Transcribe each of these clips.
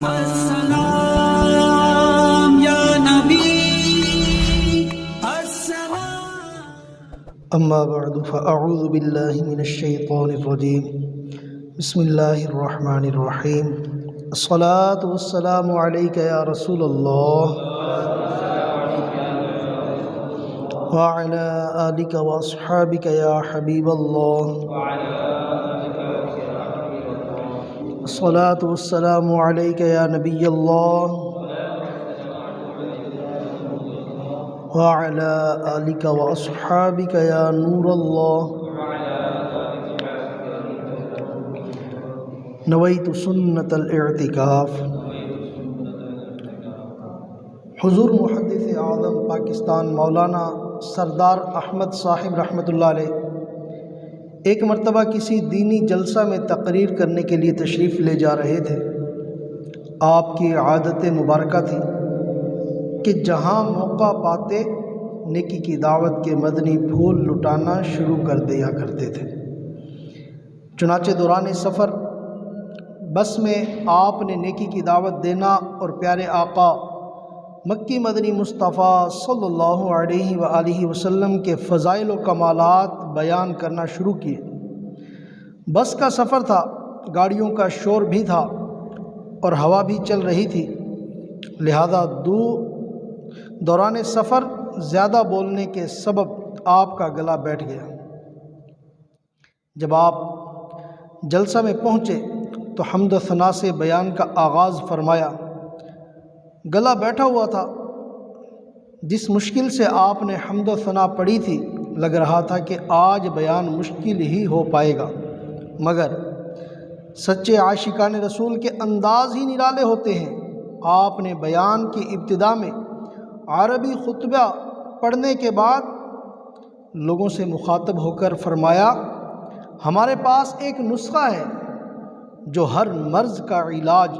السلام یا نبی السلام اما بعد فاعوذ باللہ من الشیطان الرجیم بسم اللہ الرحمن الرحیم الصلاۃ والسلام علیک یا رسول اللہ وعلی آلک واصحابک یا حبیب اللہ الصلاۃ والسلام علیک یا نبی اللہ وعلی آلک واصحابک یا نور اللہ نویت سنت الاعتکاف۔ حضور محدث اعظم پاکستان مولانا سردار احمد صاحب رحمۃ اللہ علیہ ایک مرتبہ کسی دینی جلسہ میں تقریر کرنے کے لیے تشریف لے جا رہے تھے۔ آپ کی عادت مبارکہ تھی کہ جہاں موقع پاتے نیکی کی دعوت کے مدنی پھول لٹانا شروع کر دیا کرتے تھے۔ چنانچہ دوران سفر بس میں آپ نے نیکی کی دعوت دینا اور پیارے آقا مکی مدنی مصطفیٰ صلی اللہ علیہ وآلہ وسلم کے فضائل و کمالات بیان کرنا شروع کیے۔ بس کا سفر تھا، گاڑیوں کا شور بھی تھا اور ہوا بھی چل رہی تھی، لہذا دوران سفر زیادہ بولنے کے سبب آپ کا گلا بیٹھ گیا۔ جب آپ جلسہ میں پہنچے تو حمد و ثنا سے بیان کا آغاز فرمایا۔ گلا بیٹھا ہوا تھا، جس مشکل سے آپ نے حمد و ثنا پڑھی تھی لگ رہا تھا کہ آج بیان مشکل ہی ہو پائے گا، مگر سچے عاشقان رسول کے انداز ہی نرالے ہوتے ہیں۔ آپ نے بیان کی ابتدا میں عربی خطبہ پڑھنے کے بعد لوگوں سے مخاطب ہو کر فرمایا، ہمارے پاس ایک نسخہ ہے جو ہر مرض کا علاج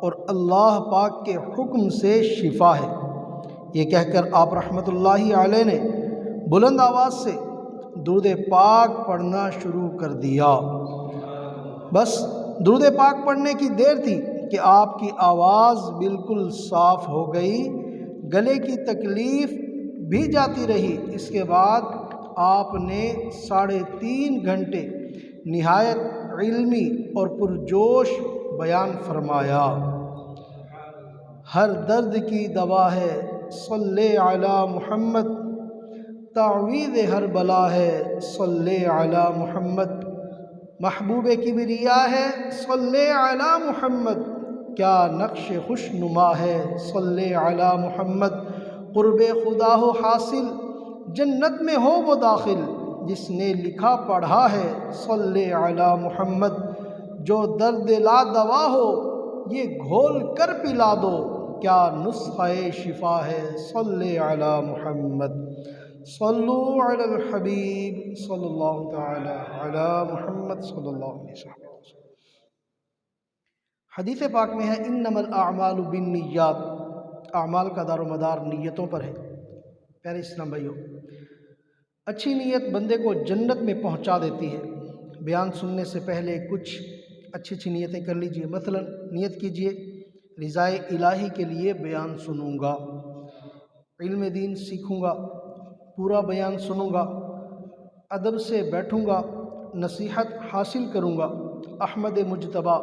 اور اللہ پاک کے حکم سے شفا ہے۔ یہ کہہ کر آپ رحمۃ اللہ علیہ نے بلند آواز سے درود پاک پڑھنا شروع کر دیا۔ بس درود پاک پڑھنے کی دیر تھی کہ آپ کی آواز بالکل صاف ہو گئی، گلے کی تکلیف بھی جاتی رہی۔ اس کے بعد آپ نے 3.5 گھنٹے نہایت علمی اور پرجوش بیان فرمایا۔ ہر درد کی دوا ہے صلی علی محمد، تعویذ ہر بلا ہے صلی علی محمد، محبوب کبریا ہے صلی علی محمد، کیا نقش خوش نما ہے صلی علی محمد، قرب خدا ہو حاصل جنت میں ہو وہ داخل، جس نے لکھا پڑھا ہے صلی علی محمد، جو درد لا دوا ہو یہ گھول کر پلا دو، کیا نسخہ شفا ہے صلی علی محمد، صلو علی الحبیب صلی اللہ تعالی علی محمد صلی اللہ علیہ وسلم۔ حدیث پاک میں ہے انما الاعمال بالنیات، اعمال کا دار و مدار نیتوں پر ہے۔ پیارے اسلام بھائیو، اچھی نیت بندے کو جنت میں پہنچا دیتی ہے۔ بیان سننے سے پہلے کچھ اچھی نیتیں کر لیجئے۔ مثلا نیت کیجئے رضائے الہی کے لیے بیان سنوں گا، علم دین سیکھوں گا، پورا بیان سنوں گا، ادب سے بیٹھوں گا، نصیحت حاصل کروں گا، احمد مجتبیٰ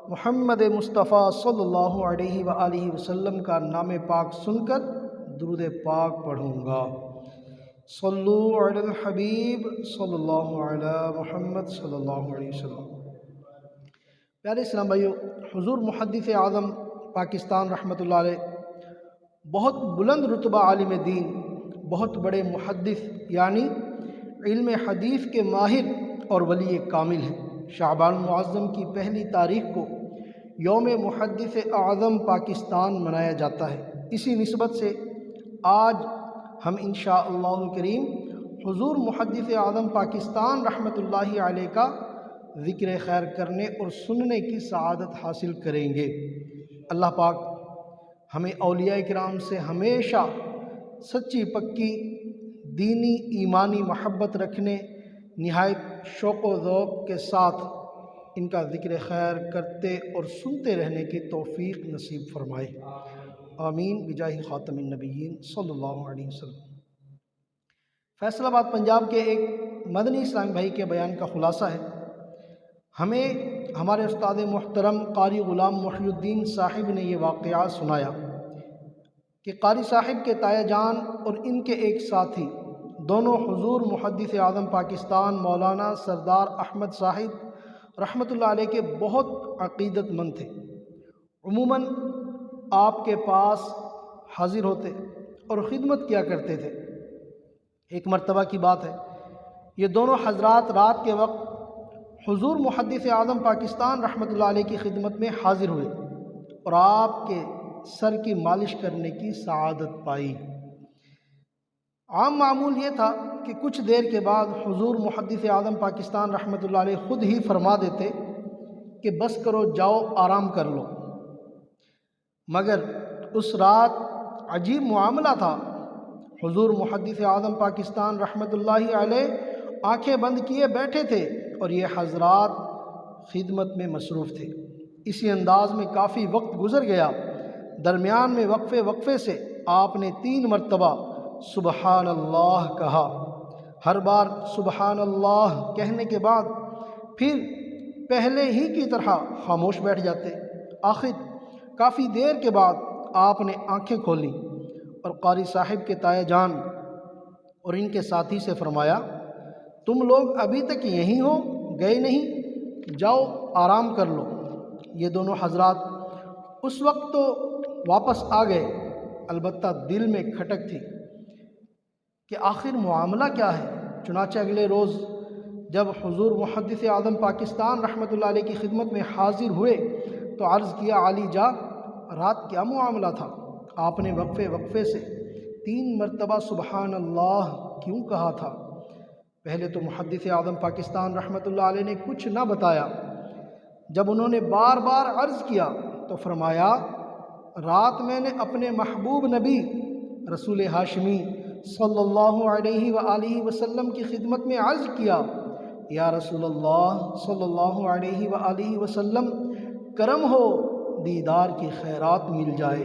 محمد مصطفیٰ صلی اللہ علیہ وآلہ وسلم کا نام پاک سن کر درود پاک پڑھوں گا، صلو علی الحبیب صلی اللہ علی محمد صلی اللہ علیہ وسلم۔ پیارے اسلام بھائیو، حضور محدث اعظم پاکستان رحمۃ اللہ علیہ بہت بلند رتبہ عالم دین، بہت بڑے محدث یعنی علم حدیث کے ماہر اور ولی کامل ہیں۔ شعبان المعظم کی 1 تاریخ کو یوم محدث اعظم پاکستان منایا جاتا ہے۔ اسی نسبت سے آج ہم انشاءاللہ الکریم حضور محدث اعظم پاکستان رحمۃ اللہ علیہ کا ذکر خیر کرنے اور سننے کی سعادت حاصل کریں گے۔ اللہ پاک ہمیں اولیاء کرام سے ہمیشہ سچی پکی دینی ایمانی محبت رکھنے، نہایت شوق و ذوق کے ساتھ ان کا ذکر خیر کرتے اور سنتے رہنے کی توفیق نصیب فرمائے، آمین بجاہ خاتم النبیین صلی اللہ علیہ وسلم۔ فیصل آباد پنجاب کے ایک مدنی اسلامی بھائی کے بیان کا خلاصہ ہے۔ ہمیں ہمارے استاد محترم قاری غلام محی الدین صاحب نے یہ واقعہ سنایا کہ قاری صاحب کے تایا جان اور ان کے ایک ساتھی دونوں حضور محدث اعظم پاکستان مولانا سردار احمد صاحب رحمۃ اللہ علیہ کے بہت عقیدت مند تھے۔ عموماً آپ کے پاس حاضر ہوتے اور خدمت کیا کرتے تھے۔ ایک مرتبہ کی بات ہے، یہ دونوں حضرات رات کے وقت حضور محدث اعظم پاکستان رحمۃ اللہ علیہ کی خدمت میں حاضر ہوئے اور آپ کے سر کی مالش کرنے کی سعادت پائی۔ عام معمول یہ تھا کہ کچھ دیر کے بعد حضور محدث اعظم پاکستان رحمۃ اللہ علیہ خود ہی فرما دیتے کہ بس کرو، جاؤ آرام کر لو، مگر اس رات عجیب معاملہ تھا۔ حضور محدث اعظم پاکستان رحمۃ اللہ علیہ آنکھیں بند کیے بیٹھے تھے اور یہ حضرات خدمت میں مصروف تھے۔ اسی انداز میں کافی وقت گزر گیا۔ درمیان میں وقفے سے آپ نے 3 مرتبہ سبحان اللہ کہا۔ ہر بار سبحان اللہ کہنے کے بعد پھر پہلے ہی کی طرح خاموش بیٹھ جاتے۔ آخر کافی دیر کے بعد آپ نے آنکھیں کھولیں اور قاری صاحب کے تایا جان اور ان کے ساتھی سے فرمایا، تم لوگ ابھی تک یہیں ہو، گئے نہیں؟ جاؤ آرام کر لو۔ یہ دونوں حضرات اس وقت تو واپس آ گئے، البتہ دل میں کھٹک تھی کہ آخر معاملہ کیا ہے۔ چنانچہ اگلے روز جب حضور محدث اعظم پاکستان رحمۃ اللہ علیہ کی خدمت میں حاضر ہوئے تو عرض کیا، عالی جا، رات کیا معاملہ تھا؟ آپ نے وقفے سے 3 مرتبہ سبحان اللہ کیوں کہا تھا؟ پہلے تو محدث اعظم پاکستان رحمۃ اللہ علیہ نے کچھ نہ بتایا۔ جب انہوں نے بار بار عرض کیا تو فرمایا، رات میں نے اپنے محبوب نبی رسول ہاشمی صلی اللہ علیہ وآلہ وسلم کی خدمت میں عرض کیا، یا رسول اللہ صلی اللہ علیہ وآلہ وسلم، کرم ہو دیدار کی خیرات مل جائے۔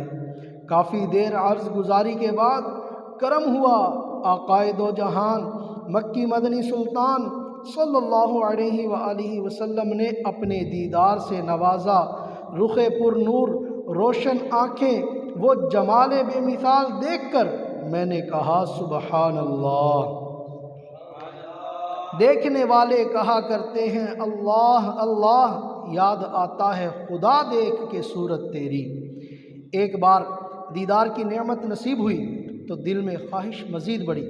کافی دیر عرض گزاری کے بعد کرم ہوا، آقائے دو جہان مکی مدنی سلطان صلی اللہ علیہ وآلہ وسلم نے اپنے دیدار سے نوازا۔ رخ پر نور، روشن آنکھیں، وہ جمال بے مثال دیکھ کر میں نے کہا سبحان اللہ۔ دیکھنے والے کہا کرتے ہیں اللہ اللہ، یاد آتا ہے خدا دیکھ کے صورت تیری۔ ایک بار دیدار کی نعمت نصیب ہوئی تو دل میں خواہش مزید بڑھی،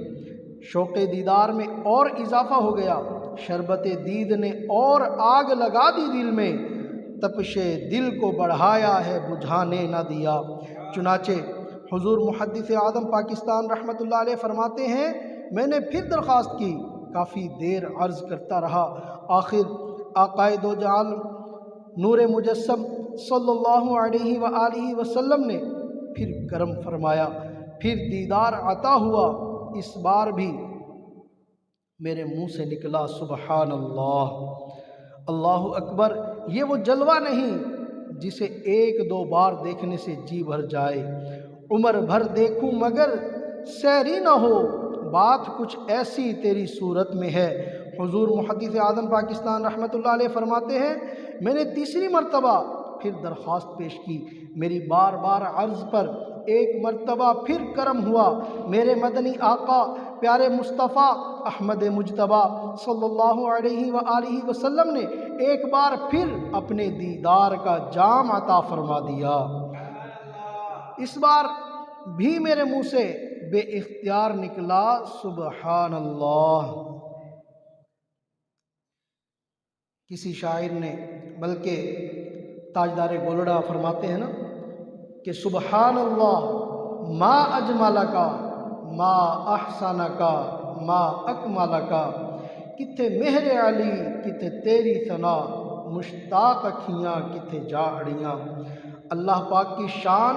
شوق دیدار میں اور اضافہ ہو گیا۔ شربت دید نے اور آگ لگا دی دل میں، تپش دل کو بڑھایا ہے بجھانے نہ دیا۔ چنانچہ حضور محدث اعظم پاکستان رحمۃ اللہ علیہ فرماتے ہیں، میں نے پھر درخواست کی، کافی دیر عرض کرتا رہا، آخر آقائے دو جہان نور مجسم صلی اللہ علیہ وآلہ وسلم نے پھر کرم فرمایا، پھر دیدار عطا ہوا۔ اس بار بھی میرے منہ سے نکلا سبحان اللہ۔ اللہ اکبر، یہ وہ جلوہ نہیں جسے 1-2 بار دیکھنے سے جی بھر جائے، عمر بھر دیکھوں مگر سیری نہ ہو، بات کچھ ایسی تیری صورت میں ہے۔ حضور محدث اعظم پاکستان رحمۃ اللہ علیہ فرماتے ہیں، میں نے 3ری مرتبہ پھر درخواست پیش کی، میری بار بار عرض پر 1 مرتبہ پھر کرم ہوا۔ میرے مدنی آقا پیارے مصطفیٰ احمد مجتبی صلی اللہ علیہ وآلہ وسلم نے ایک بار پھر اپنے دیدار کا جام عطا فرما دیا۔ اس بار بھی میرے منہ سے بے اختیار نکلا سبحان اللہ۔ کسی شاعر نے، بلکہ تاجدار گولڑا فرماتے ہیں نا کہ سبحان اللہ ما اجملکا ما احسنکا ما اکملکا، کتھے مہر علی کتھے تیری ثنا، مشتاق اکھیاں کتھے جا اڑیاں۔ اللہ پاک کی شان،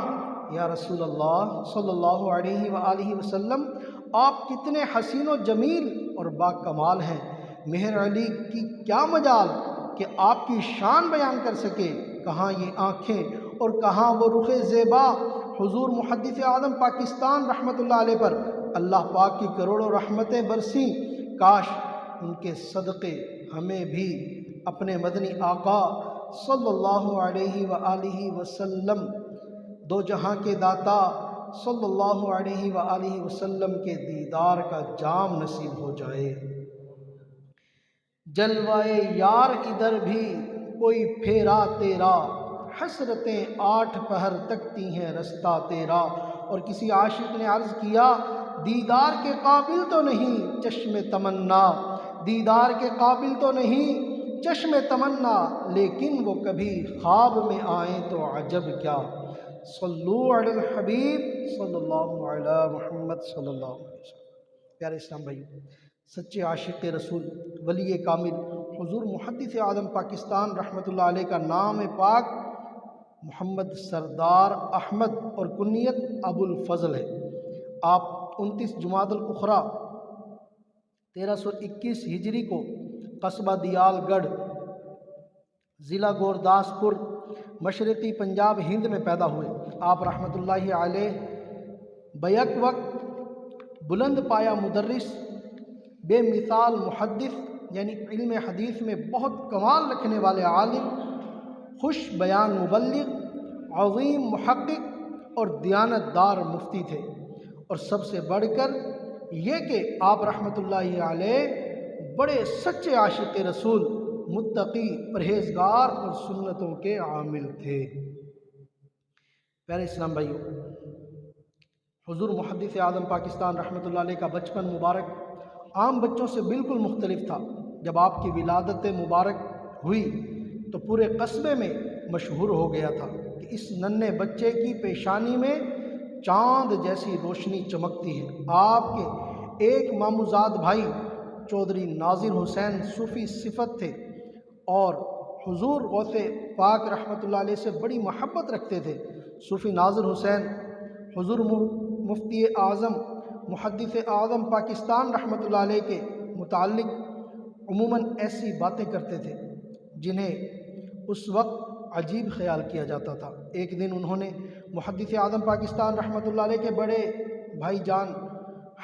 یا رسول اللہ صلی اللہ علیہ وآلہ وسلم، آپ کتنے حسین و جمیل اور با کمال ہیں۔ مہر علی کی کیا مجال، کہ آپ کی شان بیان کر سکے، کہاں یہ آنکھیں اور کہاں وہ رخ زیبا حضور محدث اعظم پاکستان رحمۃ اللہ علیہ پر اللہ پاک کی کروڑوں رحمتیں برسیں۔ کاش ان کے صدقے ہمیں بھی اپنے مدنی آقا صلی اللہ علیہ وآلہ وسلم، دو جہاں کے داتا صلی اللہ علیہ وآلہ وسلم کے دیدار کا جام نصیب ہو جائے۔ جلوائے یار ادھر بھی کوئی پھیرا تیرا، حسرتیں 8 پہر تکتی ہیں رستہ تیرا۔ اور کسی عاشق نے عرض کیا، دیدار کے قابل تو نہیں چشم تمنا، دیدار کے قابل تو نہیں چشم تمنا، لیکن وہ کبھی خواب میں آئیں تو عجب کیا۔ صلو علی الحبیب صلی اللہ علی محمد صلی اللہ علیہ وسلم۔ پیارے اسلام بھائی، سچے عاشق رسول ولی کامل حضور محدث اعظم پاکستان رحمۃ اللہ علیہ کا نام پاک محمد سردار احمد اور کنیت ابو الفضل ہے۔ آپ 29 جمادی الاخری 1321 ہجری کو قصبہ دیال گڑھ، ضلع گورداسپور، مشرقی پنجاب ہند میں پیدا ہوئے۔ آپ رحمۃ اللہ علیہ بیک وقت بلند پایا مدرس، بے مثال محدث یعنی علم حدیث میں بہت کمال رکھنے والے عالم، خوش بیان مبلغ، عظیم محقق اور دیانت دار مفتی تھے۔ اور سب سے بڑھ کر یہ کہ آپ رحمۃ اللہ علیہ بڑے سچے عاشق رسول، متقی، پرہیزگار اور سنتوں کے عامل تھے۔ پیارے اسلام بھائیو، حضور محدث اعظم پاکستان رحمۃ اللہ علیہ کا بچپن مبارک عام بچوں سے بالکل مختلف تھا۔ جب آپ کی ولادت مبارک ہوئی تو پورے قصبے میں مشہور ہو گیا تھا کہ اس ننھے بچے کی پیشانی میں چاند جیسی روشنی چمکتی ہے۔ آپ کے ایک ماموزاد بھائی چودھری ناظر حسین صوفی صفت تھے اور حضور غوث پاک رحمۃ اللہ علیہ سے بڑی محبت رکھتے تھے۔ صوفی ناظر حسین حضور مفتی اعظم محدث اعظم پاکستان رحمۃ اللہ علیہ کے متعلق عموماً ایسی باتیں کرتے تھے جنہیں اس وقت عجیب خیال کیا جاتا تھا۔ ایک دن انہوں نے محدث اعظم پاکستان رحمۃ اللہ علیہ کے بڑے بھائی جان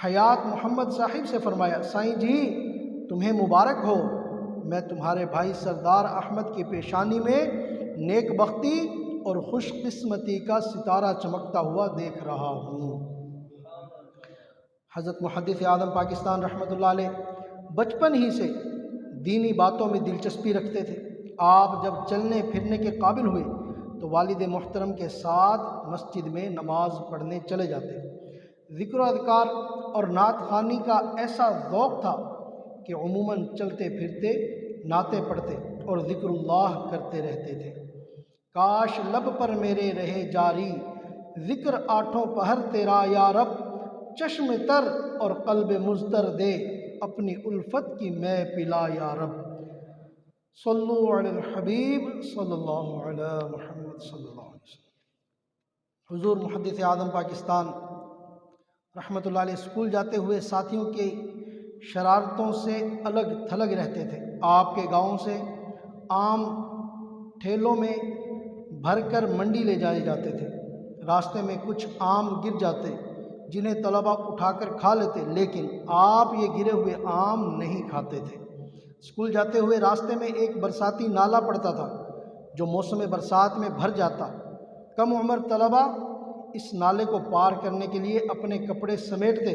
حیات محمد صاحب سے فرمایا، سائیں جی تمہیں مبارک ہو، میں تمہارے بھائی سردار احمد کی پیشانی میں نیک بختی اور خوش قسمتی کا ستارہ چمکتا ہوا دیکھ رہا ہوں۔ حضرت محدث اعظم پاکستان رحمۃ اللہ علیہ بچپن ہی سے دینی باتوں میں دلچسپی رکھتے تھے۔ آپ جب چلنے پھرنے کے قابل ہوئے تو والد محترم کے ساتھ مسجد میں نماز پڑھنے چلے جاتے۔ ذکر و اذکار اور نعت خوانی کا ایسا ذوق تھا کہ عموماً چلتے پھرتے نعتیں پڑھتے اور ذکر اللہ کرتے رہتے تھے۔ کاش لب پر میرے رہے جاری ذکر آٹھوں پہر تیرا یا رب، چشم تر اور قلب مضطر دے اپنی الفت کی میں پلا یا رب۔ صلو علی الحبیب صلی اللہ علی محمد صلی اللہ علیہ وسلم۔ حضور محدث اعظم پاکستان رحمۃ اللہ علیہ اسکول جاتے ہوئے ساتھیوں کی شرارتوں سے الگ تھلگ رہتے تھے۔ آپ کے گاؤں سے آم ٹھیلوں میں بھر کر منڈی لے جائے جاتے تھے۔ راستے میں کچھ آم گر جاتے جنہیں طلباء اٹھا کر کھا لیتے، لیکن آپ یہ گرے ہوئے آم نہیں کھاتے تھے۔ اسکول جاتے ہوئے راستے میں ایک برساتی نالا پڑتا تھا جو موسم برسات میں بھر جاتا۔ کم عمر طلباء اس نالے کو پار کرنے کے لیے اپنے کپڑے سمیٹتے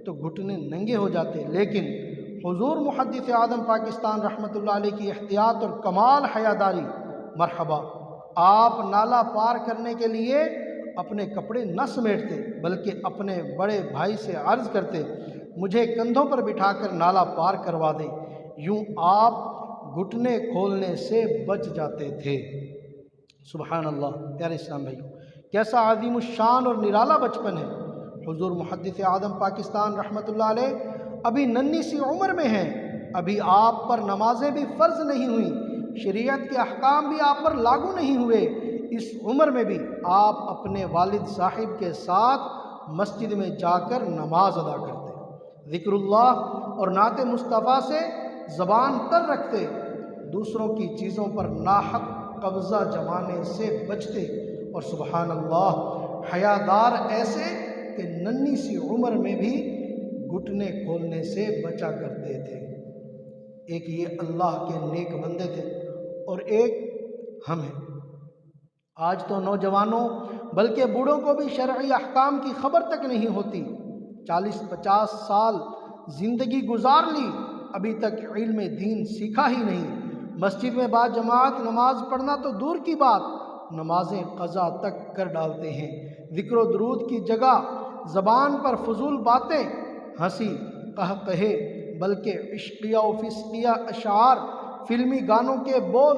تو گھٹنے ننگے ہو جاتے، لیکن حضور محدث اعظم پاکستان رحمۃ اللہ علیہ کی احتیاط اور کمال حیاداری، مرحبا، آپ نالا پار کرنے کے لیے اپنے کپڑے نہ سمیٹتے بلکہ اپنے بڑے بھائی سے عرض کرتے، مجھے کندھوں پر بٹھا کر نالا پار کروا دیں۔ یوں آپ گھٹنے کھولنے سے بچ جاتے تھے۔ سبحان اللہ۔ پیارے اسلام بھائیو، کیسا عظیم الشان اور نرالا بچپن ہے۔ حضور محدث اعظم پاکستان رحمۃ اللہ علیہ ابھی ننھی سی عمر میں ہیں، ابھی آپ پر نمازیں بھی فرض نہیں ہوئیں، شریعت کے احکام بھی آپ پر لاگو نہیں ہوئے۔ اس عمر میں بھی آپ اپنے والد صاحب کے ساتھ مسجد میں جا کر نماز ادا کرتے، ذکر اللہ اور نعت مصطفیٰ سے زبان تر رکھتے، دوسروں کی چیزوں پر ناحق قبضہ جمانے سے بچتے، اور سبحان اللہ حیادار ایسے کہ ننھی سی عمر میں بھی گھٹنے کھولنے سے بچا کرتے تھے۔ ایک یہ اللہ کے نیک بندے تھے اور ایک ہم ہیں۔ آج تو نوجوانوں بلکہ بوڑھوں کو بھی شرعی احکام کی خبر تک نہیں ہوتی۔ 40-50 سال زندگی گزار لی، ابھی تک علم دین سیکھا ہی نہیں۔ مسجد میں با جماعت نماز پڑھنا تو دور کی بات، نمازیں قضا تک کر ڈالتے ہیں۔ ذکر و درود کی جگہ زبان پر فضول باتیں، ہنسی قہقہے بلکہ عشقیہ و فسقیہ اشعار، فلمی گانوں کے بول،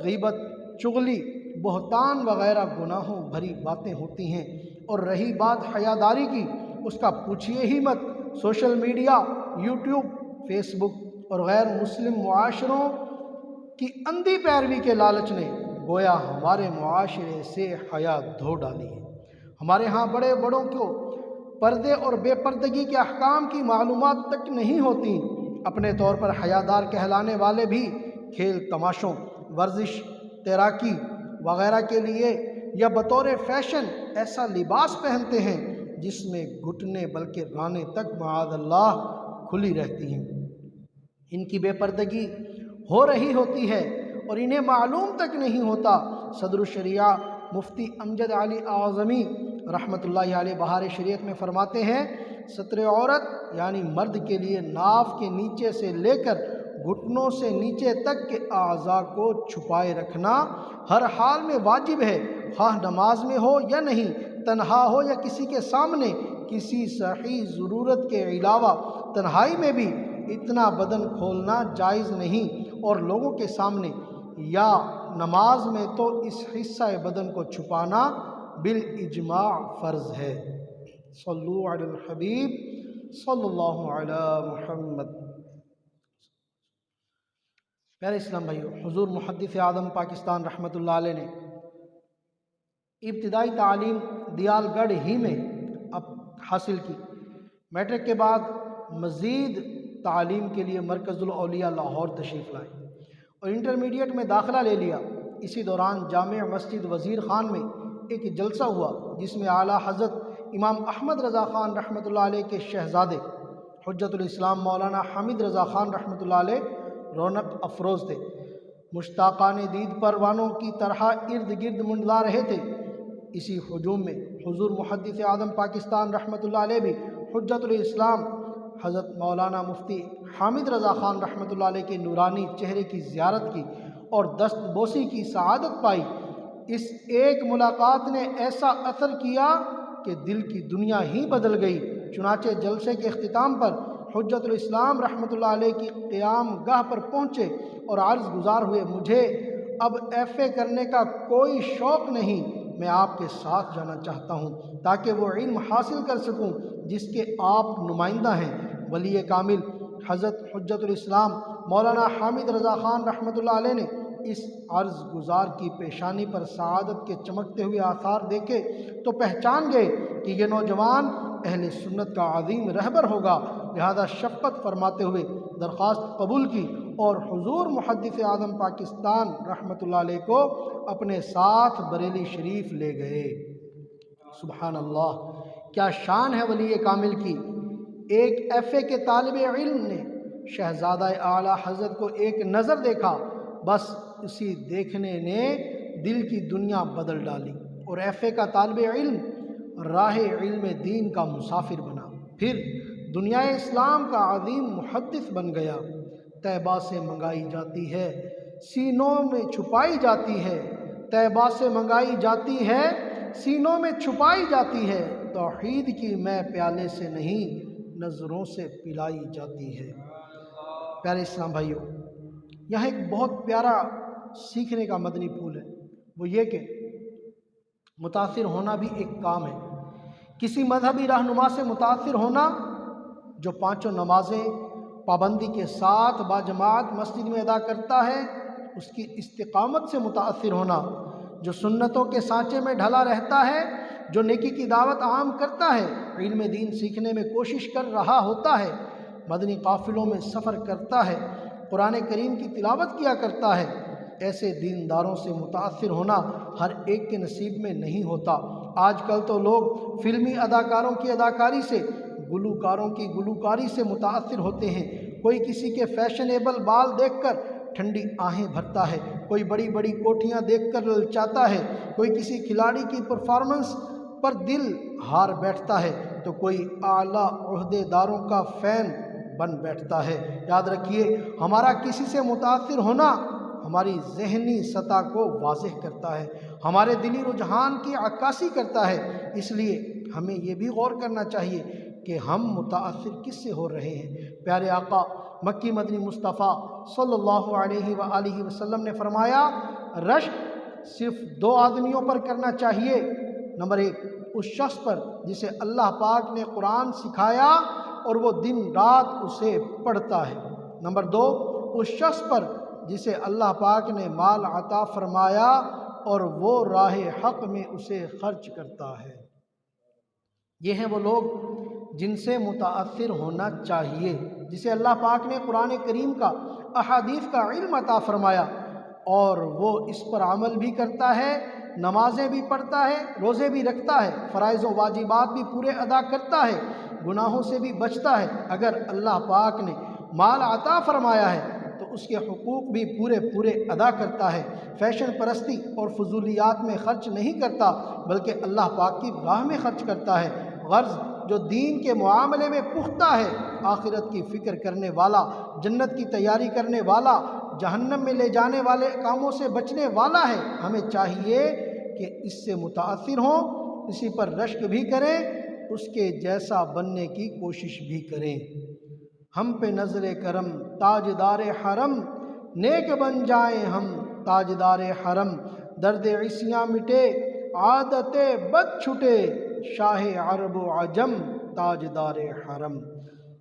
غیبت، چغلی، بہتان وغیرہ گناہوں بھری باتیں ہوتی ہیں۔ اور رہی بات حیاداری کی، اس کا پوچھیے ہی مت۔ سوشل میڈیا، یوٹیوب، فیس بک اور غیر مسلم معاشروں کی اندھی پیروی کے لالچ نے گویا ہمارے معاشرے سے حیا دھو ڈالی ہے۔ ہمارے ہاں بڑے بڑوں کو پردے اور بے پردگی کے احکام کی معلومات تک نہیں ہوتی۔ اپنے طور پر حیادار کہلانے والے بھی کھیل تماشوں، ورزش، تیراکی وغیرہ کے لیے یا بطور فیشن ایسا لباس پہنتے ہیں جس میں گھٹنے بلکہ رانیں تک معاذ اللہ کھلی رہتی ہیں۔ ان کی بے پردگی ہو رہی ہوتی ہے اور انہیں معلوم تک نہیں ہوتا۔ صدر الشریعہ مفتی امجد علی اعظمی رحمۃ اللہ علیہ بہار شریعت میں فرماتے ہیں، ستر عورت یعنی مرد کے لیے ناف کے نیچے سے لے کر گھٹنوں سے نیچے تک کے اعضاء کو چھپائے رکھنا ہر حال میں واجب ہے، خواہ نماز میں ہو یا نہیں، تنہا ہو یا کسی کے سامنے۔ کسی صحیح ضرورت کے علاوہ تنہائی میں بھی اتنا بدن کھولنا جائز نہیں، اور لوگوں کے سامنے یا نماز میں تو اس حصہ بدن کو چھپانا بالاجماع فرض ہے۔ صلو علی الحبیب صلی اللہ علی محمد۔ پیارے اسلام بھائیو، حضور محدث اعظم پاکستان رحمۃ اللہ علیہ نے ابتدائی تعلیم دیال گڑھ ہی میں حاصل کی۔ میٹرک کے بعد مزید تعلیم کے لیے مرکز الاولیاء لاہور تشریف لائے اور انٹرمیڈیٹ میں داخلہ لے لیا۔ اسی دوران جامع مسجد وزیر خان میں ایک جلسہ ہوا جس میں اعلیٰ حضرت امام احمد رضا خان رحمۃ اللہ علیہ کے شہزادے حجت الاسلام مولانا حامد رضا خان رحمۃ اللہ علیہ رونق افروز تھے۔ مشتاقان دید پروانوں کی طرح ارد گرد منڈلا رہے تھے۔ اسی ہجوم میں حضور محدث اعظم پاکستان رحمۃ اللہ علیہ بھی حجت الاسلام حضرت مولانا مفتی حامد رضا خان رحمۃ اللہ علیہ کے نورانی چہرے کی زیارت کی اور دست بوسی کی سعادت پائی۔ اس ایک ملاقات نے ایسا اثر کیا کہ دل کی دنیا ہی بدل گئی۔ چنانچہ جلسے کے اختتام پر حجت الاسلام رحمۃ اللہ علیہ کی قیام گاہ پر پہنچے اور عرض گزار ہوئے، مجھے اب ایف اے کرنے کا کوئی شوق نہیں، میں آپ کے ساتھ جانا چاہتا ہوں تاکہ وہ علم حاصل کر سکوں جس کے آپ نمائندہ ہیں۔ ولی کامل حضرت حجت الاسلام مولانا حامد رضا خان رحمۃ اللہ علیہ نے اس عرض گزار کی پیشانی پر سعادت کے چمکتے ہوئے آثار دیکھے تو پہچان گئے کہ یہ نوجوان اہل سنت کا عظیم رہبر ہوگا، لہذا شفقت فرماتے ہوئے درخواست قبول کی اور حضور محدث اعظم پاکستان رحمۃ اللہ علیہ کو اپنے ساتھ بریلی شریف لے گئے۔ سبحان اللہ، کیا شان ہے ولی کامل کی۔ ایک ایف اے کے طالب علم نے شہزادہ اعلیٰ حضرت کو ایک نظر دیکھا، بس اسی دیکھنے نے دل کی دنیا بدل ڈالی اور ایف اے کا طالب علم راہ علم دین کا مسافر بنا، پھر دنیا اسلام کا عظیم محدث بن گیا۔ طیبہ سے منگائی جاتی ہے، سینوں میں چھپائی جاتی ہے، طیبہ سے منگائی جاتی ہے، سینوں میں چھپائی جاتی ہے، توحید کی میں پیالے سے نہیں نظروں سے پلائی جاتی ہے۔ پیارے اسلام بھائیو، یہاں ایک بہت پیارا سیکھنے کا مدنی پھول ہے، وہ یہ کہ متاثر ہونا بھی ایک کام ہے۔ کسی مذہبی رہنما سے متاثر ہونا، جو پانچوں نمازیں پابندی کے ساتھ باجماعت مسجد میں ادا کرتا ہے، اس کی استقامت سے متاثر ہونا، جو سنتوں کے سانچے میں ڈھلا رہتا ہے، جو نیکی کی دعوت عام کرتا ہے، علم دین سیکھنے میں کوشش کر رہا ہوتا ہے، مدنی قافلوں میں سفر کرتا ہے، قرآن کریم کی تلاوت کیا کرتا ہے، ایسے دینداروں سے متاثر ہونا ہر ایک کے نصیب میں نہیں ہوتا۔ آج کل تو لوگ فلمی اداکاروں کی اداکاری سے، گلوکاروں کی گلوکاری سے متاثر ہوتے ہیں۔ کوئی کسی کے فیشنیبل بال دیکھ کر ٹھنڈی آہیں بھرتا ہے، کوئی بڑی بڑی کوٹھیاں دیکھ کر للچاتا ہے، کوئی کسی کھلاڑی کی پرفارمنس پر دل ہار بیٹھتا ہے، تو کوئی اعلیٰ عہدے داروں کا فین بن بیٹھتا ہے۔ یاد رکھیے، ہمارا کسی سے متاثر ہونا ہماری ذہنی سطح کو واضح کرتا ہے، ہمارے دلی رجحان کی عکاسی کرتا ہے۔ اس لیے ہمیں یہ بھی غور کرنا چاہیے کہ ہم متاثر کس سے ہو رہے ہیں۔ پیارے آقا مکی مدنی مصطفیٰ صلی اللہ علیہ وآلہ وسلم نے فرمایا، رشک صرف دو آدمیوں پر کرنا چاہیے۔ نمبر ایک، اس شخص پر جسے اللہ پاک نے قرآن سکھایا اور وہ دن رات اسے پڑھتا ہے۔ نمبر دو، اس شخص پر جسے اللہ پاک نے مال عطا فرمایا اور وہ راہ حق میں اسے خرچ کرتا ہے۔ یہ ہیں وہ لوگ جن سے متاثر ہونا چاہیے، جسے اللہ پاک نے قرآن کریم کا، احادیث کا علم عطا فرمایا اور وہ اس پر عمل بھی کرتا ہے، نمازیں بھی پڑھتا ہے، روزے بھی رکھتا ہے، فرائض و واجبات بھی پورے ادا کرتا ہے، گناہوں سے بھی بچتا ہے۔ اگر اللہ پاک نے مال عطا فرمایا ہے تو اس کے حقوق بھی پورے ادا کرتا ہے، فیشن پرستی اور فضولیات میں خرچ نہیں کرتا بلکہ اللہ پاک کی راہ میں خرچ کرتا ہے۔ غرض جو دین کے معاملے میں پختہ ہے، آخرت کی فکر کرنے والا، جنت کی تیاری کرنے والا، جہنم میں لے جانے والے کاموں سے بچنے والا ہے، ہمیں چاہیے کہ اس سے متاثر ہوں، اسی پر رشک بھی کریں، اس کے جیسا بننے کی کوشش بھی کریں۔ ہم پہ نظر کرم تاجدار حرم، نیک بن جائیں ہم تاجدار حرم، درد عصیاں مٹے عادت بد چھٹے، شاہ عرب و عجم تاجدار حرم۔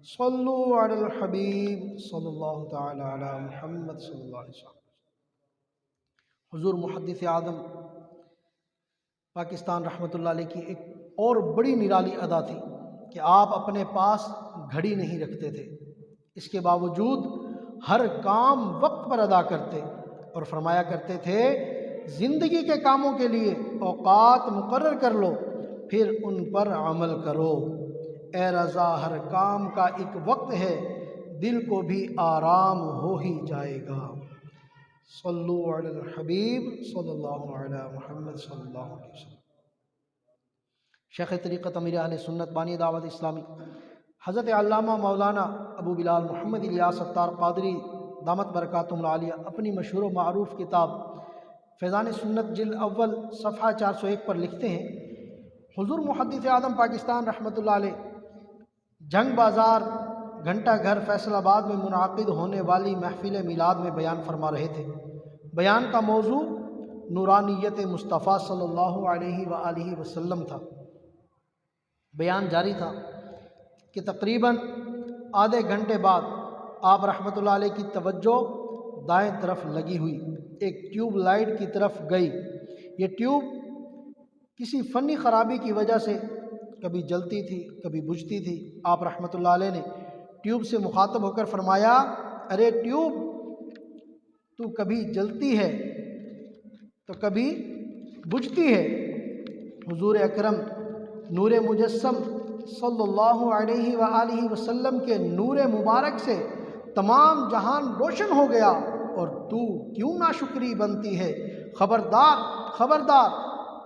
صلو علی الحبیب صلی اللہ تعالی علی محمد صلی اللہ علیہ وسلم۔ حضور محدث اعظم پاکستان رحمۃ اللہ علیہ کی ایک اور بڑی نرالی ادا تھی کہ آپ اپنے پاس گھڑی نہیں رکھتے تھے، اس کے باوجود ہر کام وقت پر ادا کرتے اور فرمایا کرتے تھے، زندگی کے کاموں کے لیے اوقات مقرر کر لو، پھر ان پر عمل کرو۔ اے رضا، ہر کام کا ایک وقت ہے، دل کو بھی آرام ہو ہی جائے گا۔ صلو علی الحبیب صلی اللہ علی محمد صلی اللہ علیہ وسلم۔ شیخ طریقت امیر اہل سنت بانی دعوت اسلامی حضرت علامہ مولانا ابو بلال محمد الیاس ستار قادری دامت برکاتہم العالیہ اپنی مشہور و معروف کتاب فیضان سنت جلد اول صفحہ 401 پر لکھتے ہیں، حضور محدث اعظم پاکستان رحمۃ اللہ علیہ جنگ بازار گھنٹہ گھر فیصل آباد میں منعقد ہونے والی محفل میلاد میں بیان فرما رہے تھے۔ بیان کا موضوع نورانیت مصطفیٰ صلی اللہ علیہ وآلہ وسلم تھا۔ بیان جاری تھا کہ تقریباً آدھے گھنٹے بعد آپ رحمۃ اللہ علیہ کی توجہ دائیں طرف لگی ہوئی ایک ٹیوب لائٹ کی طرف گئی۔ یہ ٹیوب کسی فنی خرابی کی وجہ سے کبھی جلتی تھی کبھی بجھتی تھی۔ آپ رحمۃ اللہ علیہ نے ٹیوب سے مخاطب ہو کر فرمایا، ارے ٹیوب، تو کبھی جلتی ہے تو کبھی بجھتی ہے۔ حضور اکرم نور مجسم صلی اللہ علیہ وآلہ وسلم کے نور مبارک سے تمام جہان روشن ہو گیا اور تو کیوں ناشکری بنتی ہے؟ خبردار خبردار،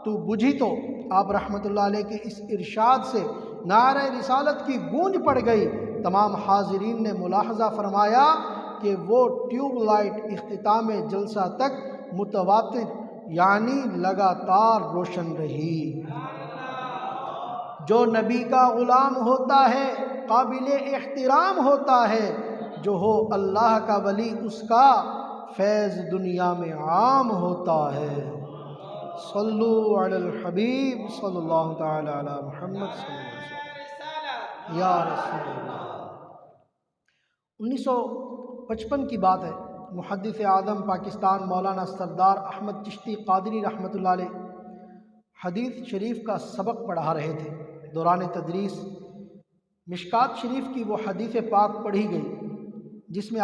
تو بجھی تو۔ آپ رحمۃ اللہ علیہ کے اس ارشاد سے نعرہ رسالت کی گونج پڑ گئی۔ تمام حاضرین نے ملاحظہ فرمایا کہ وہ ٹیوب لائٹ اختتام جلسہ تک متواتر یعنی لگاتار روشن رہی۔ جو نبی کا غلام ہوتا ہے قابل احترام ہوتا ہے، جو ہو اللہ کا ولی اس کا فیض دنیا میں عام ہوتا ہے۔ صلو علی الحبیب صلی اللہ تعالی علی محمد صلی اللہ علیہ وسلم۔ یا رسول اللہ۔ 1955 کی بات ہے، محدث اعظم پاکستان مولانا سردار احمد چشتی قادری رحمۃ اللہ علیہ حدیث شریف کا سبق پڑھا رہے تھے۔ دوران تدریس مشکات شریف کی وہ حدیث پاک پڑھی گئی جس میں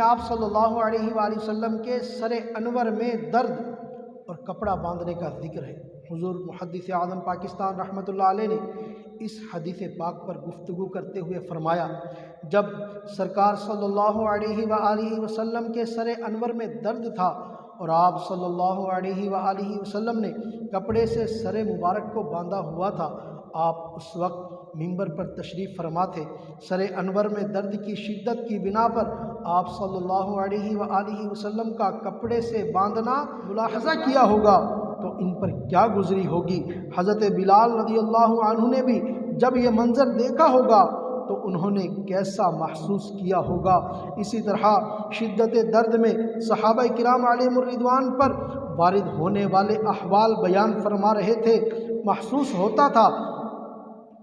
آپ صلی اللہ علیہ وآلہ وسلم کے سر انور میں درد اور کپڑا باندھنے کا ذکر ہے۔ حضور محدث اعظم پاکستان رحمۃ اللہ علیہ نے اس حدیث پاک پر گفتگو کرتے ہوئے فرمایا، جب سرکار صلی اللہ علیہ وآلہ وسلم کے سر انور میں درد تھا اور آپ صلی اللہ علیہ وآلہ وسلم نے کپڑے سے سر مبارک کو باندھا ہوا تھا، آپ اس وقت منبر پر تشریف فرما تھے۔ سر انور میں درد کی شدت کی بنا پر آپ صلی اللہ علیہ وآلہ وسلم کا کپڑے سے باندھنا ملاحظہ کیا ہوگا تو ان پر کیا گزری ہوگی۔ حضرت بلال رضی اللہ عنہ نے بھی جب یہ منظر دیکھا ہوگا تو انہوں نے کیسا محسوس کیا ہوگا۔ اسی طرح شدت درد میں صحابہ کرام علیہم الرضوان پر وارد ہونے والے احوال بیان فرما رہے تھے۔ محسوس ہوتا تھا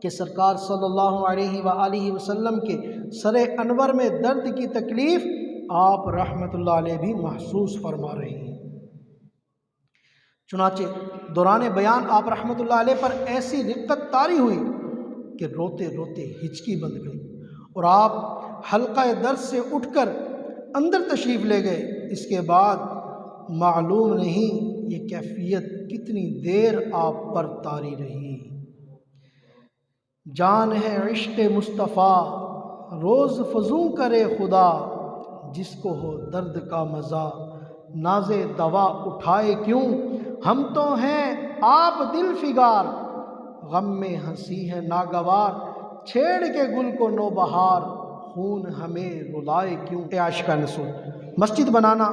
کہ سرکار صلی اللہ علیہ وآلہ وسلم کے سر انور میں درد کی تکلیف آپ رحمت اللہ علیہ بھی محسوس فرما رہے ہیں۔ چنانچہ دوران بیان آپ رحمت اللہ علیہ پر ایسی رقت طاری ہوئی کہ روتے روتے ہچکی بند گئی اور آپ حلقہ درس سے اٹھ کر اندر تشریف لے گئے۔ اس کے بعد معلوم نہیں یہ کیفیت کتنی دیر آپ پر طاری رہی۔ جان ہے عشق مصطفیٰ روز فزوں کرے خدا، جس کو ہو درد کا مزہ ناز دوا اٹھائے کیوں۔ ہم تو ہیں آپ دل فگار غم میں ہنسی ہے ناگوار، چھیڑ کے گل کو نوبہار خون ہمیں رلائے کیوں۔ اے عاشقان رسول، مسجد بنانا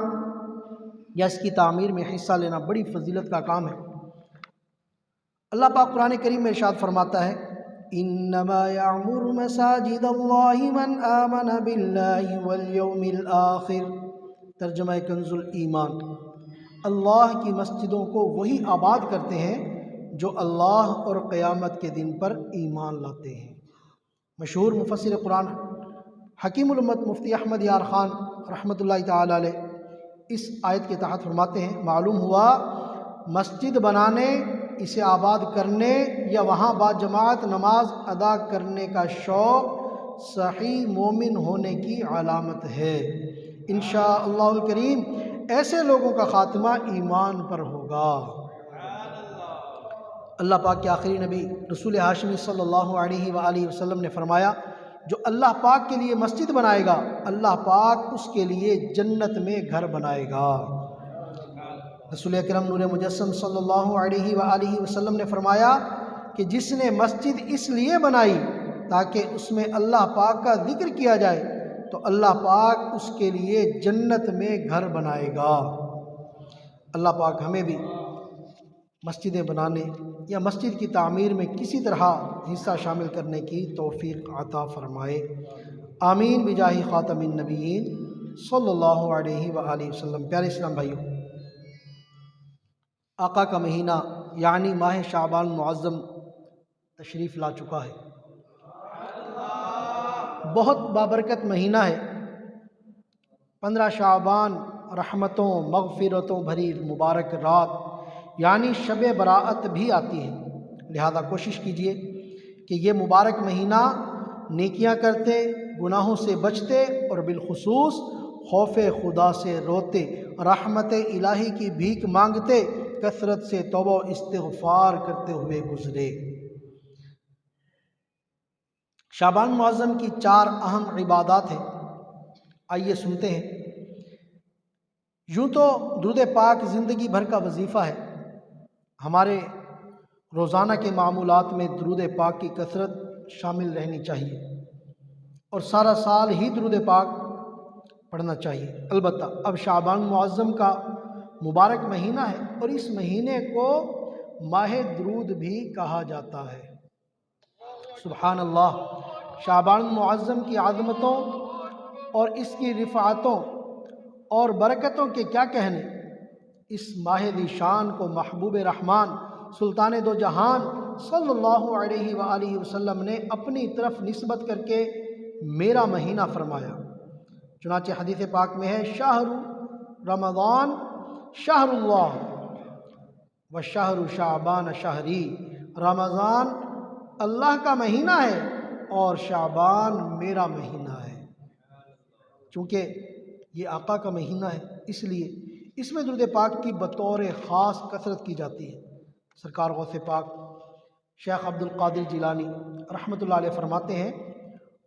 یا اس کی تعمیر میں حصہ لینا بڑی فضیلت کا کام ہے۔ اللہ پاک قرآن کریم میں ارشاد فرماتا ہے، انما یعمر مساجد اللہ من آمن باللہ والیوم الآخر۔ ترجمہ کنز الایمان، اللہ کی مسجدوں کو وہی آباد کرتے ہیں جو اللہ اور قیامت کے دن پر ایمان لاتے ہیں۔ مشہور مفسر قرآن حکیم الامت مفتی احمد یار خان رحمۃ اللہ تعالی علیہ اس آیت کے تحت فرماتے ہیں، معلوم ہوا مسجد بنانے، اسے آباد کرنے یا وہاں با جماعت نماز ادا کرنے کا شوق صحیح مومن ہونے کی علامت ہے۔ انشاءاللہ الکریم ایسے لوگوں کا خاتمہ ایمان پر ہوگا۔ اللہ پاک کے آخری نبی رسول ہاشمی صلی اللہ علیہ وآلہ وسلم نے فرمایا، جو اللہ پاک کے لیے مسجد بنائے گا اللہ پاک اس کے لیے جنت میں گھر بنائے گا۔ رسول اکرم نور مجسم صلی اللہ علیہ وآلہ وسلم نے فرمایا کہ جس نے مسجد اس لیے بنائی تاکہ اس میں اللہ پاک کا ذکر کیا جائے تو اللہ پاک اس کے لیے جنت میں گھر بنائے گا۔ اللہ پاک ہمیں بھی مسجدیں بنانے یا مسجد کی تعمیر میں کسی طرح حصہ شامل کرنے کی توفیق عطا فرمائے، آمین بجاہ خاتم النبیین صلی اللہ علیہ وآلہ وسلم۔ پیارے اسلام بھائیوں، آقا کا مہینہ یعنی ماہ شعبان معظم تشریف لا چکا ہے۔ بہت بابرکت مہینہ ہے۔ 15 شعبان رحمتوں مغفرتوں بھری مبارک رات یعنی شب براءت بھی آتی ہے، لہذا کوشش کیجئے کہ یہ مبارک مہینہ نیکیاں کرتے، گناہوں سے بچتے اور بالخصوص خوف خدا سے روتے، رحمت الہی کی بھیک مانگتے، کثرت سے توبہ و استغفار کرتے ہوئے گزرے۔ شعبان معظم کی 4 اہم عبادات ہیں، آئیے سنتے ہیں۔ یوں تو درود پاک زندگی بھر کا وظیفہ ہے، ہمارے روزانہ کے معمولات میں درود پاک کی کثرت شامل رہنی چاہیے اور سارا سال ہی درود پاک پڑھنا چاہیے۔ البتہ اب شعبان معظم کا مبارک مہینہ ہے اور اس مہینے کو ماہ درود بھی کہا جاتا ہے۔ سبحان اللہ، شعبان معظم کی عظمتوں اور اس کی رفعتوں اور برکتوں کے کیا کہنے۔ اس ماہ دی شان کو محبوب رحمان سلطان دو جہان صلی اللہ علیہ وآلہ وسلم نے اپنی طرف نسبت کر کے میرا مہینہ فرمایا۔ چنانچہ حدیث پاک میں ہے، شہر رمضان شہر اللہ و شہر شعبان شہری۔ رمضان اللہ کا مہینہ ہے اور شعبان میرا مہینہ ہے۔ چونکہ یہ آقا کا مہینہ ہے اس لیے اس میں درود پاک کی بطور خاص کثرت کی جاتی ہے۔ سرکار غوث پاک شیخ عبد القادر جیلانی رحمۃ اللہ علیہ فرماتے ہیں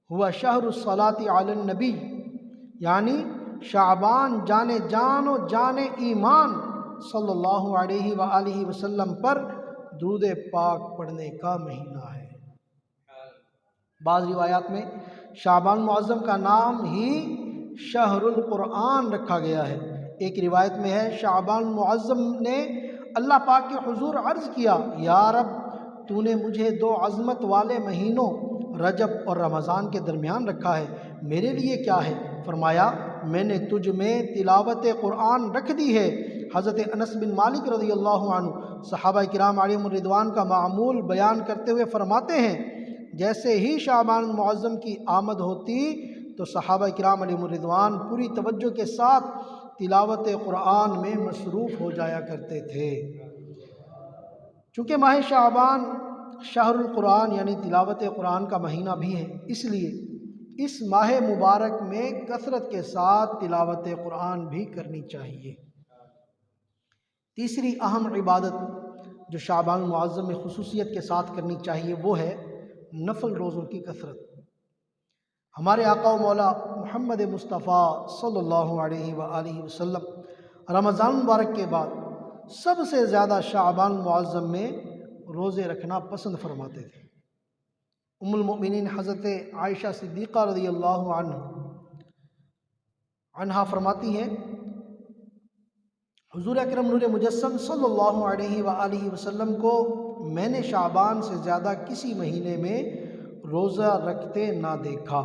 ہوا شہر الصلاۃ علی النبی، یعنی شعبان جان جان و جان ایمان صلی اللہ علیہ وآلہ وسلم پر درود پاک پڑھنے کا مہینہ ہے۔ بعض روایات میں شعبان معظم کا نام ہی شہر القرآن رکھا گیا ہے۔ ایک روایت میں ہے شعبان معظم نے اللہ پاک کے حضور عرض کیا یا رب تو نے مجھے دو عظمت والے مہینوں رجب اور رمضان کے درمیان رکھا ہے، میرے لیے کیا ہے؟ فرمایا میں نے تجھ میں تلاوت قرآن رکھ دی ہے۔ حضرت انس بن مالک رضی اللہ عنہ صحابہ کرام علیہم الرضوان کا معمول بیان کرتے ہوئے فرماتے ہیں جیسے ہی شعبان معظم کی آمد ہوتی تو صحابہ کرام علیہم الرضوان پوری توجہ کے ساتھ تلاوت قرآن میں مصروف ہو جایا کرتے تھے۔ چونکہ ماہ شعبان شہر القرآن یعنی تلاوت قرآن کا مہینہ بھی ہے، اس لیے اس ماہ مبارک میں کثرت کے ساتھ تلاوت قرآن بھی کرنی چاہیے۔ تیسری اہم عبادت جو شعبان معظم میں خصوصیت کے ساتھ کرنی چاہیے وہ ہے نفل روزوں کی کثرت۔ ہمارے آقا و مولا محمد مصطفیٰ صلی اللہ علیہ وآلہ وسلم رمضان مبارک کے بعد سب سے زیادہ شعبان معظم میں روزے رکھنا پسند فرماتے تھے۔ ام المؤمنین حضرت عائشہ صدیقہ رضی اللہ عنہا فرماتی ہیں حضور اکرم نور مجسم صلی اللہ علیہ وآلہ وسلم کو میں نے شعبان سے زیادہ کسی مہینے میں روزہ رکھتے نہ دیکھا۔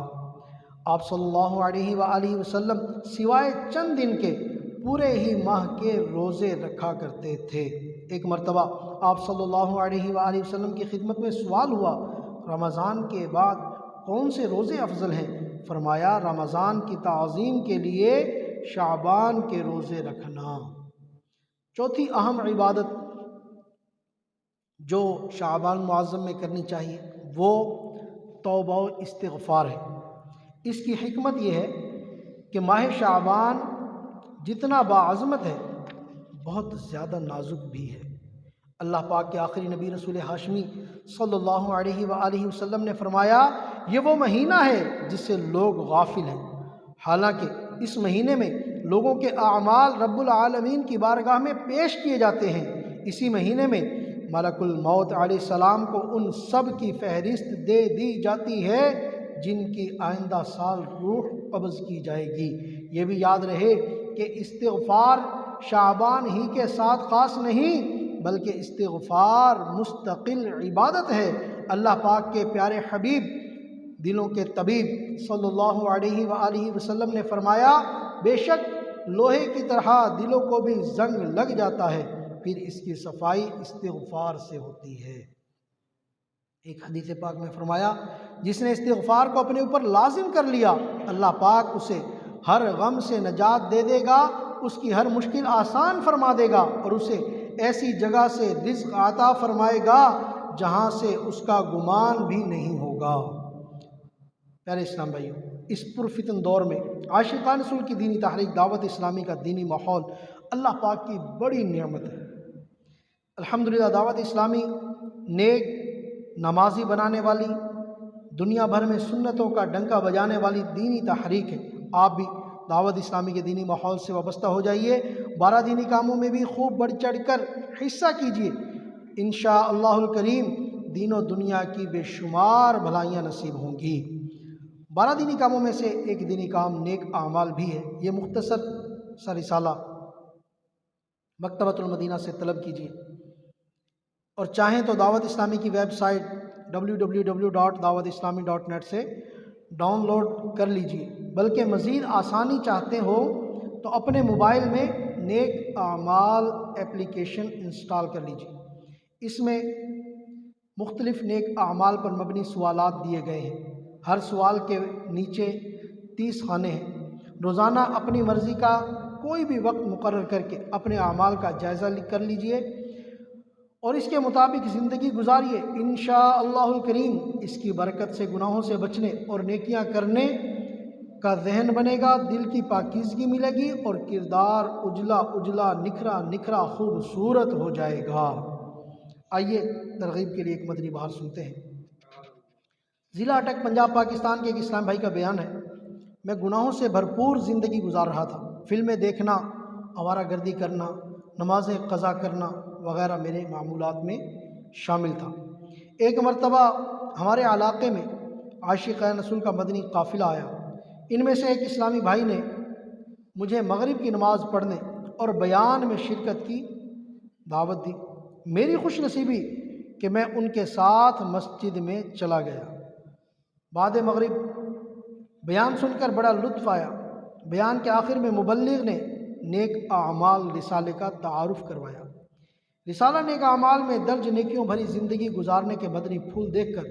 آپ صلی اللہ علیہ وآلہ وسلم سوائے چند دن کے پورے ہی ماہ کے روزے رکھا کرتے تھے۔ ایک مرتبہ آپ صلی اللہ علیہ وآلہ وسلم کی خدمت میں سوال ہوا رمضان کے بعد کون سے روزے افضل ہیں؟ فرمایا رمضان کی تعظیم کے لیے شعبان کے روزے رکھنا۔ چوتھی اہم عبادت جو شعبان معظم میں کرنی چاہیے وہ توبہ و استغفار ہے۔ اس کی حکمت یہ ہے کہ ماہ شعبان جتنا باعظمت ہے بہت زیادہ نازک بھی ہے۔ اللہ پاک کے آخری نبی رسول ہاشمی صلی اللہ علیہ وآلہ وسلم نے فرمایا یہ وہ مہینہ ہے جس سے لوگ غافل ہیں، حالانکہ اس مہینے میں لوگوں کے اعمال رب العالمین کی بارگاہ میں پیش کیے جاتے ہیں۔ اسی مہینے میں ملک الموت علیہ السلام کو ان سب کی فہرست دے دی جاتی ہے جن کی آئندہ سال روح قبض کی جائے گی۔ یہ بھی یاد رہے کہ استغفار شعبان ہی کے ساتھ خاص نہیں بلکہ استغفار مستقل عبادت ہے۔ اللہ پاک کے پیارے حبیب دلوں کے طبیب صلی اللہ علیہ وآلہ وسلم نے فرمایا بے شک لوہے کی طرح دلوں کو بھی زنگ لگ جاتا ہے، پھر اس کی صفائی استغفار سے ہوتی ہے۔ ایک حدیث پاک میں فرمایا جس نے استغفار کو اپنے اوپر لازم کر لیا اللہ پاک اسے ہر غم سے نجات دے دے گا، اس کی ہر مشکل آسان فرما دے گا اور اسے ایسی جگہ سے رزق عطا فرمائے گا جہاں سے اس کا گمان بھی نہیں ہوگا۔ پیارے اسلام بھائیوں، اس پرفتن دور میں عاشقان رسول کی دینی تحریک دعوت اسلامی کا دینی ماحول اللہ پاک کی بڑی نعمت ہے۔ الحمدللہ دعوت اسلامی نیک نمازی بنانے والی دنیا بھر میں سنتوں کا ڈنکا بجانے والی دینی تحریک ہے۔ آپ بھی دعوت اسلامی کے دینی ماحول سے وابستہ ہو جائیے، 12 دینی کاموں میں بھی خوب بڑھ چڑھ کر حصہ کیجیے۔ انشاءاللہ الکریم دین و دنیا کی بے شمار بھلائیاں نصیب ہوں گی۔ 12 دینی کاموں میں سے ایک دینی کام نیک اعمال بھی ہے۔ یہ مختصر سا رسالہ مکتبۃ المدینہ سے طلب کیجیے اور چاہیں تو دعوت اسلامی کی ویب سائٹ www.dawatislami.net سے ڈاؤن لوڈ کر لیجیے، بلکہ مزید آسانی چاہتے ہو تو اپنے موبائل میں نیک اعمال ایپلیکیشن انسٹال کر لیجیے۔ اس میں مختلف نیک اعمال پر مبنی سوالات دیے گئے ہیں، ہر سوال کے نیچے 30 خانے ہیں۔ روزانہ اپنی مرضی کا کوئی بھی وقت مقرر کر کے اپنے اعمال کا جائزہ کر لیجیے اور اس کے مطابق زندگی گزاریے، انشاءاللہ الکریم اس کی برکت سے گناہوں سے بچنے اور نیکیاں کرنے کا ذہن بنے گا، دل کی پاکیزگی ملے گی اور کردار اجلا اجلا نکھرا نکھرا خوبصورت ہو جائے گا۔ آئیے ترغیب کے لیے ایک مدنی بہار سنتے ہیں۔ ضلع اٹک پنجاب پاکستان کے ایک اسلام بھائی کا بیان ہے، میں گناہوں سے بھرپور زندگی گزار رہا تھا۔ فلمیں دیکھنا، آوارہ گردی کرنا، نمازیں قضا کرنا وغیرہ میرے معمولات میں شامل تھا۔ ایک مرتبہ ہمارے علاقے میں عاشقان رسول کا مدنی قافلہ آیا۔ ان میں سے ایک اسلامی بھائی نے مجھے مغرب کی نماز پڑھنے اور بیان میں شرکت کی دعوت دی۔ میری خوش نصیبی کہ میں ان کے ساتھ مسجد میں چلا گیا۔ بعد مغرب بیان سن کر بڑا لطف آیا۔ بیان کے آخر میں مبلغ نے نیک اعمال رسالے کا تعارف کروایا۔ رسالہ نیک اعمال میں درج نیکیوں بھری زندگی گزارنے کے مدنی پھول دیکھ کر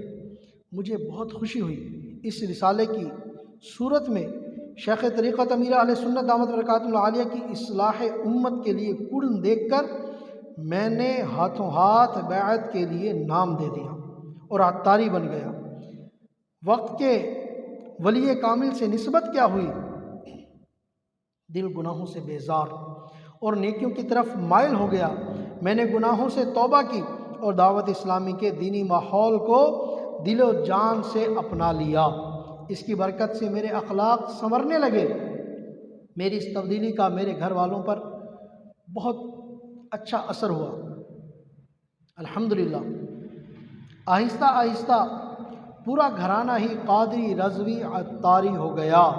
مجھے بہت خوشی ہوئی۔ اس رسالے کی صورت میں شیخ طریقت امیر اہل سنت دامت برکاتہ العالیہ کی اصلاح امت کے لیے کڑن دیکھ کر میں نے ہاتھوں ہاتھ بیعت کے لیے نام دے دیا اور عطاری بن گیا۔ وقت کے ولی کامل سے نسبت کیا ہوئی؟ دل گناہوں سے بیزار اور نیکیوں کی طرف مائل ہو گیا۔ میں نے گناہوں سے توبہ کی اور دعوت اسلامی کے دینی ماحول کو دل و جان سے اپنا لیا۔ اس کی برکت سے میرے اخلاق سنورنے لگے۔ میری اس تبدیلی کا میرے گھر والوں پر بہت اچھا اثر ہوا۔ الحمدللہ آہستہ آہستہ پورا گھرانہ ہی قادری رضوی عطاری ہو گیا۔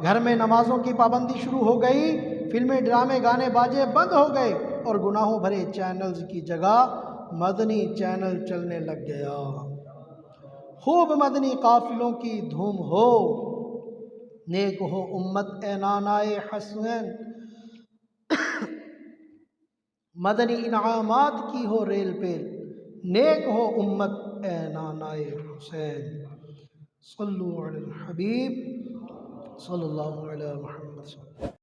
گھر میں نمازوں کی پابندی شروع ہو گئی، فلمیں ڈرامے گانے باجے بند ہو گئے اور گناہوں بھرے چینلز کی جگہ مدنی چینل چلنے لگ گیا۔ خوب مدنی قافلوں کی دھوم ہو، نیک ہو امت اے نانائے حسین، مدنی انعامات کی ہو ریل پیل، نیک ہو امت اے نانائے حسین۔ صلو علی الحبیب صلی اللہ علیہ محمد صلی اللہ علیہ وسلم۔